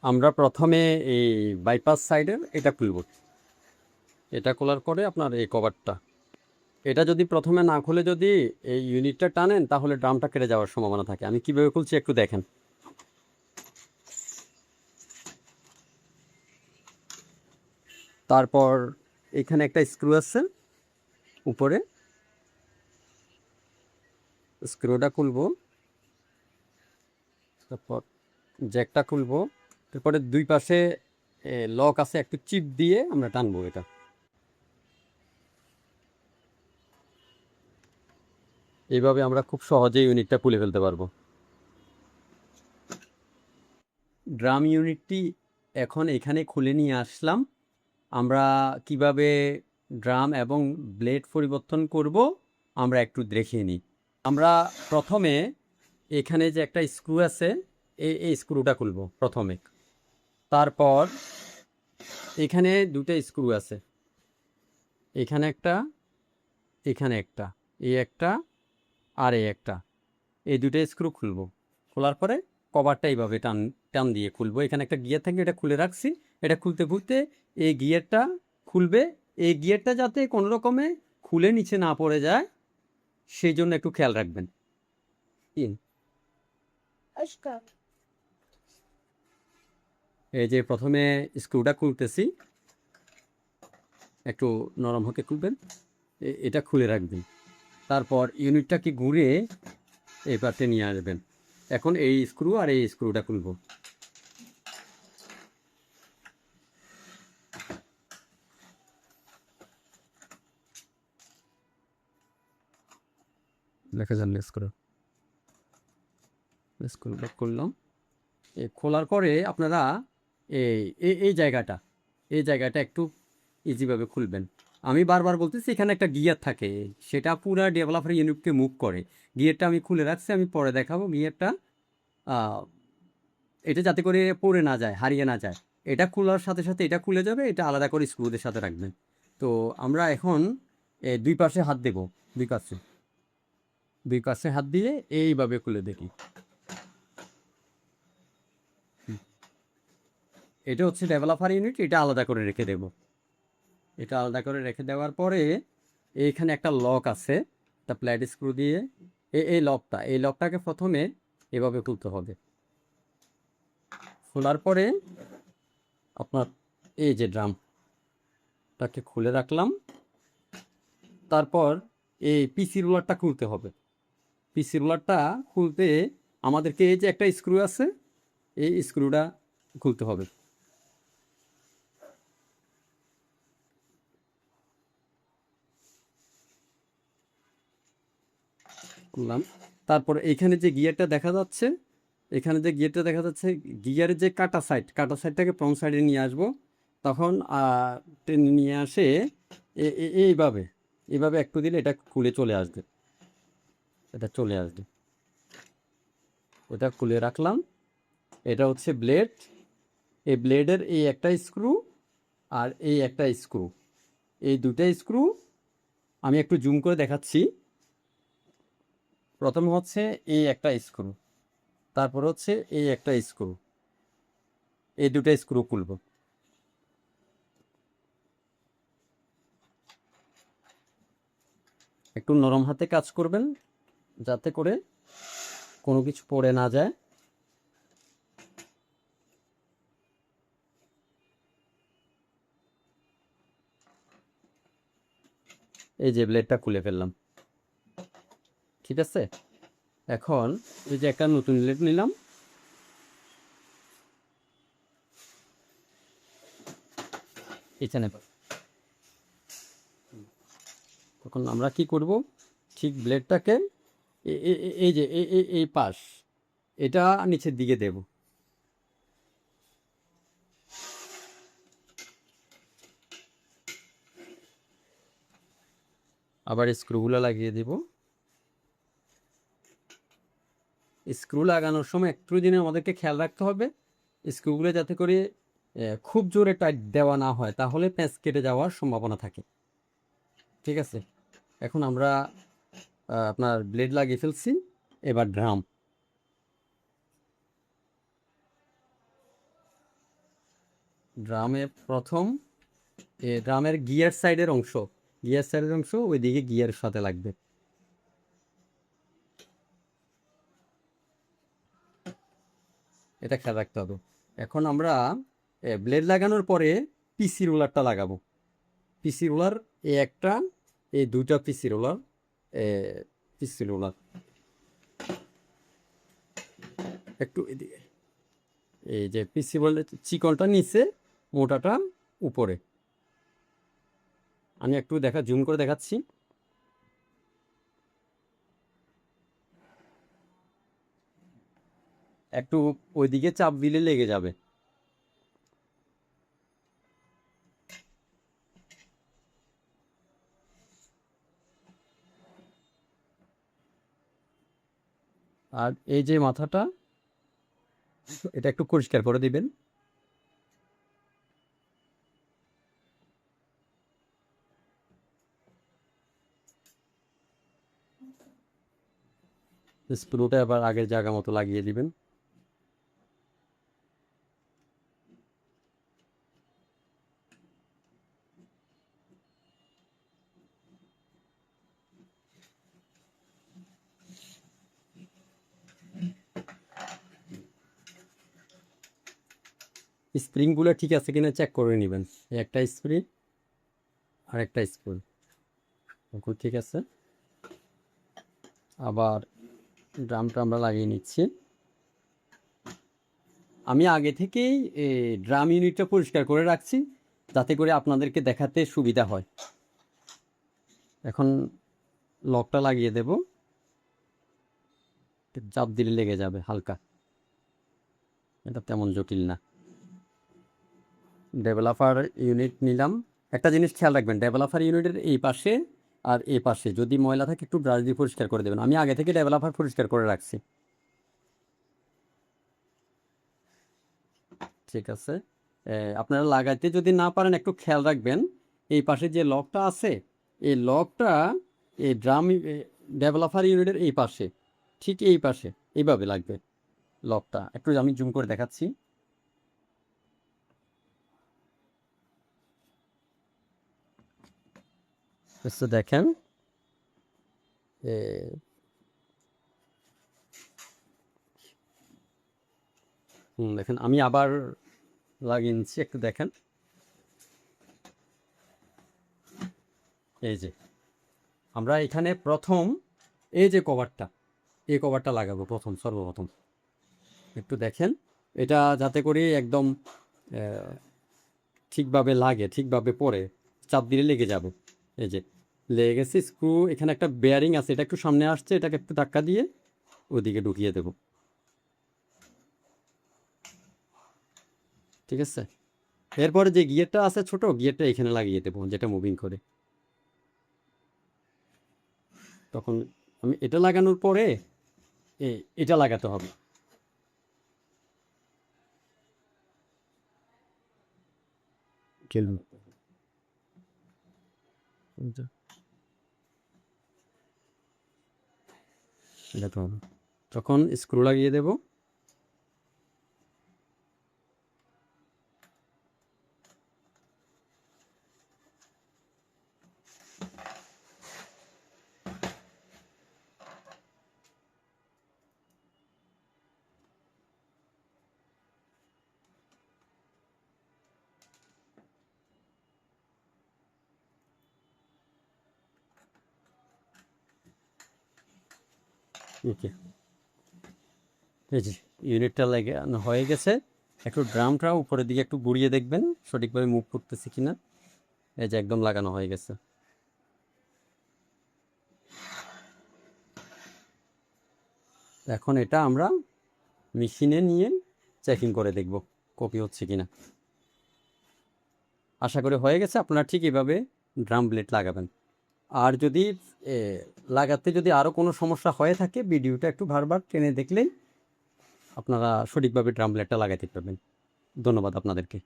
আমরা প্রথমে এই বাইপাস সাইডের এটা খুলব। এটা খোলার পরে আপনার এই কভারটা, এটা যদি প্রথমে না খুলে যদি এই ইউনিটটা টানেন তাহলে ড্রামটা কেটে যাওয়ার সম্ভাবনা থাকে। আমি কিভাবে খুলছি একটু দেখেন। তারপর এখানে একটা স্ক্রু আছে উপরে, স্ক্রুটা খুলবো। তারপর জ্যাকটা খুলবো। তারপরে দুই পাশে লক আছে, একটু চিপ দিয়ে আমরা টানবো এটা। এইভাবে আমরা খুব সহজেই ইউনিটটা খুলে ফেলতে পারবো। ড্রাম ইউনিটটি এখন এখানে খুলে নিয়ে আসলাম। আমরা কিভাবে ড্রাম এবং ব্লেড পরিবর্তন করব আমরা একটু দেখে নিই। আমরা প্রথমে এখানে যে একটা স্ক্রু আছে এই স্ক্রুটা খুলব প্রথমে। তারপর এখানে দুটো স্ক্রু আছে, এখানে একটা, এখানে একটা, এই একটা আর এই একটা, এই দুটো স্ক্রু খুলব। খোলার পরে কভারটা এইভাবে টান টান দিয়ে খুলবো। এখানে একটা গিয়ার থাকে, এটা খুলে রাখছি। এটা খুলতে খুলতে এই গিয়ারটা খুলবে। এই গিয়ারটা যাতে কোনো রকমে খুলে নিচে না পড়ে যায় সেই জন্য একটু খেয়াল রাখবেন। এই যে প্রথমে স্ক্রুটা খুলতেছি, একটু নরম হতে খুলবেন, এটা খুলে রাখবেন। তারপর ইউনিটটাকে ঘুরে এই পাশে নিয়ে আসবেন। এখন এই স্ক্রু আর এই স্ক্রুটা খুলব। দেখা যান স্ক্রুটা খুললাম। খোলার পরে আপনারা এই এই জায়গাটা, এই জায়গাটা একটু ইজিভাবে খুলবেন। আমি বারবার বলতেছি এখানে একটা গিয়ার থাকে, সেটা পুরা ডেভেলপার ইউনিটকে মুভ করে। গিয়ারটা আমি খুলে রাখছি, আমি পরে দেখাবো। গিয়ারটা এটা যাতে করে পড়ে না যায়, হারিয়ে না যায়। এটা খোলার সাথে সাথে এটা খুলে যাবে, এটা আলাদা করে স্ক্রুদের সাথে রাখবেন। তো আমরা এখন দুই পাশে হাত দেব, দুই পাশে, দুই পাশে হাত দিয়ে এইভাবে খুলে দেখি। এটা হচ্ছে ডেভেলপার ইউনিট, এটা আলাদা করে রেখে দেব। এটা আলাদা করে রেখে দেওয়ার পরে এইখানে একটা লক আছে, একটা প্ল্যাট স্ক্রু দিয়ে এই লকটা, এই লকটাকে প্রথমে এভাবে খুলতে হবে। খোলার পরে আপনার এই যে ড্রামটাকে খুলে রাখলাম। তারপর এই পিসি রোলারটা খুলতে হবে। পিসি রোলারটা খুলতে আমাদেরকে এই যে একটা স্ক্রু আছে, এই স্ক্রুটা খুলতে হবে। খুললাম। তারপর এইখানে যে গিয়ারটা দেখা যাচ্ছে, এখানে যে গিয়ারটা দেখা যাচ্ছে, গিয়ারের যে কাটা সাইড, কাটা সাইডটাকে ফ্রন্ট সাইডে নিয়ে আসবো। তখন টেনে নিয়ে আসে এইভাবে, এইভাবে একটু দিলে এটা খুলে চলে আসবে, এটা চলে আসবে। ওটা খুলে রাখলাম। এটা হচ্ছে ব্লেড, এই ব্লেডের এই একটা স্ক্রু আর এই একটা স্ক্রু, এই দুটা স্ক্রু আমি একটু জুম করে দেখাচ্ছি। প্রথম হচ্ছে এই একটা স্ক্রু, তারপর হচ্ছে এই একটা স্ক্রু, এই দুটা স্ক্রু খুলব। একটু নরম হাতে কাজ করবেন যাতে করে কোনো কিছু পড়ে না যায়। এই যে ব্লেডটা খুলে ফেললাম, ঠিক আছে। এখন এই যে একটা নতুন ব্লেড নিলাম, এখানে তখন আমরা কি করব, ঠিক ব্লেডটাকে এই যে এই পাশ, এটা নিচের দিকে দেব। আবার স্ক্রুগুলো লাগিয়ে দেব। স্ক্রু লাগানোর সময় একটু দিনে আমাদেরকে খেয়াল রাখতে হবে স্ক্রুগুলো যাতে করে খুব জোরে টাইট দেওয়া না হয়, তাহলে প্যাঁচ কেটে যাওয়ার সম্ভাবনা থাকে। ঠিক আছে, এখন আমরা আপনার ব্লেড লাগিয়ে ফেলছি। এবার ড্রাম, ড্রামে প্রথম ড্রামের গিয়ার সাইডের অংশ ওইদিকে গিয়ারের সাথে লাগবে। এটা খেয়াল রাখতে হবে। এখন আমরা ব্লেড লাগানোর পরে পিসি রোলারটা লাগাবো। পিসি রোলার একটা দুইটা পিসি রোলার একটু এদিকে, এই যে পিসি রোলার চিকনটা নিচে, মোটাটা উপরে। আমি একটু জুম করে দেখাচ্ছি। একটু ওইদিকে চাপ দিলে লেগে যাবে। আর এই যে মাথাটা, এটা একটু পরিষ্কার করে দিবেন। স্ক্রুটা আবার আগের জায়গা মতো লাগিয়ে দিবেন। স্প্রিংগুলো ঠিক আছে কিনা চেক করে নেবেন। একটা স্প্রিং আর একটা স্ক্রু ঠিক আছে। আবার ড্রামটা আমরা লাগিয়ে নিচ্ছি। আমি আগে থেকেই ড্রাম ইউনিটটা পরিষ্কার করে রাখছি, যাতে করে আপনাদেরকে দেখাতে সুবিধা হয়। এখন লকটা লাগিয়ে দেব। চাপ দিলে লেগে যাবে হালকা, এটা তেমন জটিল না। ডেভেলপার ইউনিট নিলাম। একটা জিনিস খেয়াল রাখবেন, ডেভেলপার ইউনিটের এই পাশে আর এই পাশে যদি ময়লা থাকে একটু ব্রাশ দিয়ে পরিষ্কার করে দেবেন। আমি আগে থেকে ডেভেলপার পরিষ্কার করে রাখছি। ঠিক আছে। আপনারা লাগাইতে যদি না পারেন একটু খেয়াল রাখবেন, এই পাশে যে লকটা আছে, এই লকটা এই ড্রাম ডেভেলপার ইউনিটের এই পাশে, ঠিক এই পাশে এইভাবে লাগবে লকটা। একটু আমি জুম করে দেখাচ্ছি। দেখেন, দেখেন আমি আবার লাগিয়ে নিচ্ছি, একটু দেখেন। এই যে আমরা এখানে প্রথম এই যে কভারটা লাগাবো সর্বপ্রথম। একটু দেখেন, এটা যাতে করে একদম ঠিকভাবে লাগে, ঠিকভাবে পড়ে, চাপ দিলে লেগে যাবে। এই যে লেগে গেছে। স্ক্রু এখানে একটা বেয়ারিং আছে, এটা একটু সামনে আসছে, এটাকে একটু ধাক্কা দিয়ে ওদিকে ঢুকিয়ে দেব। ঠিক আছে। এরপরে যে গিয়ারটা আছে ছোট গিয়ারটা এখানে লাগিয়ে দেবো, যেটা মুভিং করে। তখন আমি এটা লাগানোর পরে এটা লাগাতে হবে। তখন স্ক্রু লাগিয়ে দেব। ওকে, এই যে ইউনিটটা লাগানো হয়ে গেছে। একটু ড্রামটা উপরের দিকে একটু ঘুরিয়ে দেখবেন সঠিকভাবে মুভ করতেছে কিনা। এই যে একদম লাগানো হয়ে গেছে। এখন এটা আমরা মেশিনে নিয়ে চেকিং করে দেখব কপি হচ্ছে কিনা। আশা করি হয়ে গেছে। আপনারা ঠিক এইভাবে ড্রাম ব্লেড লাগাবেন। আর যদি লাগাতে যদি আরও কোনো সমস্যা হয়ে থাকে, ভিডিওটা একটু বারবার টেনে দেখলেই আপনারা সঠিকভাবে ড্রাম ব্লেডটা লাগাতে পারবেন। ধন্যবাদ আপনাদেরকে।